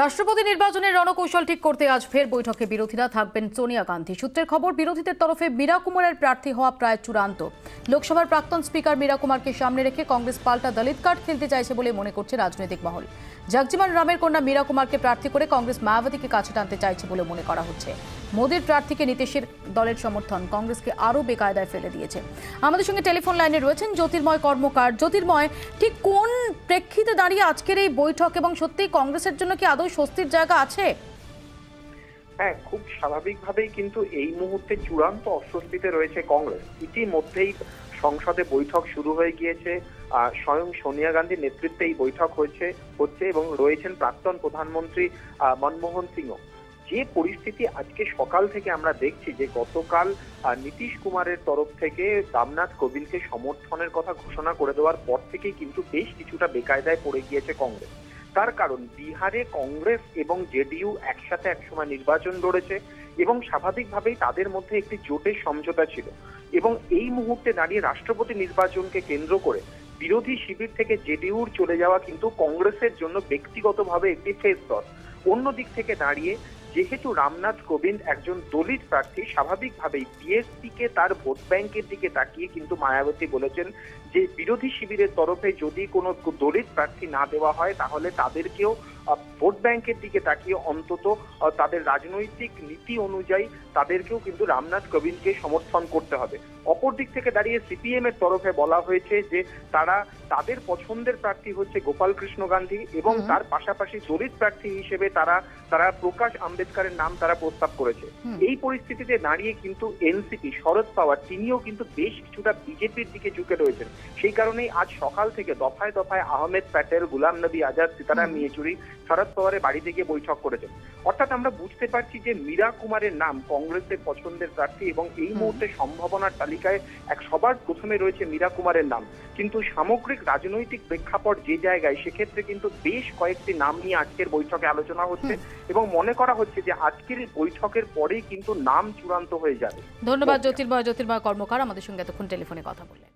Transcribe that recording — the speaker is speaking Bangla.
রাষ্ট্রপতি নির্বাচনের রণকৌশল ঠিক করতে আজ ফের বৈঠকে বিরোধীরা থাকবেন সোনিয়া গান্ধী। সূত্রের খবর, বিরোধীদের তরফে মীরা কুমারের প্রার্থী হওয়া প্রায় চূড়ান্ত। লোকসভার প্রাক্তন স্পিকার মীরা কুমারকে সামনে রেখে কংগ্রেস পাল্টা দলিত কার্ড খেলতে চাইছে বলে মনে করছে রাজনৈতিক মহল। জগজীবন রামের কন্যা মীরা কুমারকে প্রার্থী করে কংগ্রেস মায়াবতীকে কাছে টানতে চাইছে বলে মনে করা হচ্ছে। মোদীর প্রার্থীকে নীতীশের দলের সমর্থন কংগ্রেসকে আরও বেকায়দায় ফেলে দিয়েছে। আমাদের সঙ্গে টেলিফোন লাইনে রয়েছেন জ্যোতির্ময় কর্মকার। জ্যোতির্ময়, ঠিক কোন প্রেক্ষিতে দাঁড়িয়ে আজকের এই বৈঠক এবং সত্যিই কংগ্রেসের জন্য কি আদৌ স্বস্তির জায়গা আছে? হ্যাঁ, খুব স্বাভাবিকভাবেই কিন্তু এই মুহূর্তে চূড়ান্ত অস্বস্তিতে রয়েছে কংগ্রেস। ইতিমধ্যেই সংসদে বৈঠক শুরু হয়ে গিয়েছে। স্বয়ং সোনিয়া গান্ধীর নেতৃত্বে এই বৈঠক হচ্ছে এবং রয়েছেন প্রাক্তন প্রধানমন্ত্রী মনমোহন সিংও। যে পরিস্থিতি আজকে সকাল থেকে আমরা দেখছি যে গতকাল নীতিশ কুমারের তরফ থেকে রামনাথ কোবিন্দকে সমর্থনের কথা ঘোষণা করে দেওয়ার পর থেকেই কিন্তু বেশ কিছুটা বেকায়দায় পড়ে গিয়েছে কংগ্রেস। তার কারণ, বিহারে কংগ্রেস এবং জেডিইউ একসাথে একসময় নির্বাচন লড়েছে এবং স্বাভাবিকভাবেই তাদের মধ্যে একটি জোটের সমঝোতা ছিল। এবং এই মুহূর্তে দাঁড়িয়ে রাষ্ট্রপতি নির্বাচনকে কেন্দ্র করে বিরোধী শিবির থেকে জেডিইউর চলে যাওয়া কিন্তু কংগ্রেসের জন্য ব্যক্তিগতভাবে একটি ফেস লস। অন্য দিক থেকে দাঁড়িয়ে যেহেতু রামনাথ কোবিন্দ একজন দলিত প্রার্থী, স্বাভাবিকভাবেই বিএসপিকে তার ভোট ব্যাংকের দিকে তাকিয়ে কিন্তু মায়াবতী বলেছেন যে বিরোধী শিবিরের তরফে যদি কোনো দলিত প্রার্থী না দেওয়া হয় তাহলে তাদেরকেও ভোট ব্যাংকের দিকে তাকিয়ে অন্তত তাদের রাজনৈতিক নীতি অনুযায়ী তাদেরকেও কিন্তু রামনাথ কোবিন্দকে সমর্থন করতে হবে। অপর দিক থেকে দাঁড়িয়ে সিপিএম এর তরফে বলা হয়েছে যে তাদের পছন্দের প্রার্থী হচ্ছে গোপাল কৃষ্ণ গান্ধী এবং তার পাশাপাশি দলিত প্রার্থী হিসেবে তারা প্রকাশ আম্বেদকরের নাম তারা প্রস্তাব করেছে। এই পরিস্থিতিতে দাঁড়িয়ে কিন্তু এনসিপি শরদ পাওয়ার তিনিও কিন্তু বেশ কিছুটা বিজেপির দিকে ঝুঁকে রয়েছেন। সেই কারণেই আজ সকাল থেকে দফায় দফায় আহমেদ প্যাটেল, গুলাম নবী আজাদ, সীতারাম ইয়েচুরি শরদ পাওয়ারের বাড়িতে গিয়ে বৈঠক করেছেন। অর্থাৎ আমরা বুঝতে পারছি যে মীরা কুমারের নাম কংগ্রেসের পছন্দের প্রার্থী এবং এই মুহূর্তে সম্ভাবনার তালিকায় সবার প্রথমে রয়েছে মীরা কুমারের নাম। কিন্তু সামগ্রিক রাজনৈতিক প্রেক্ষাপট যে জায়গায়, সেক্ষেত্রে কিন্তু বেশ কয়েকটি নাম নিয়ে আজকের বৈঠকে আলোচনা হচ্ছে এবং মনে করা হচ্ছে যে আজকের বৈঠকের পরেই কিন্তু নাম চূড়ান্ত হয়ে যাবে। ধন্যবাদ জ্যোতির্ময় কর্মকার আমাদের সঙ্গে এতক্ষণ টেলিফোনে কথা বললেন।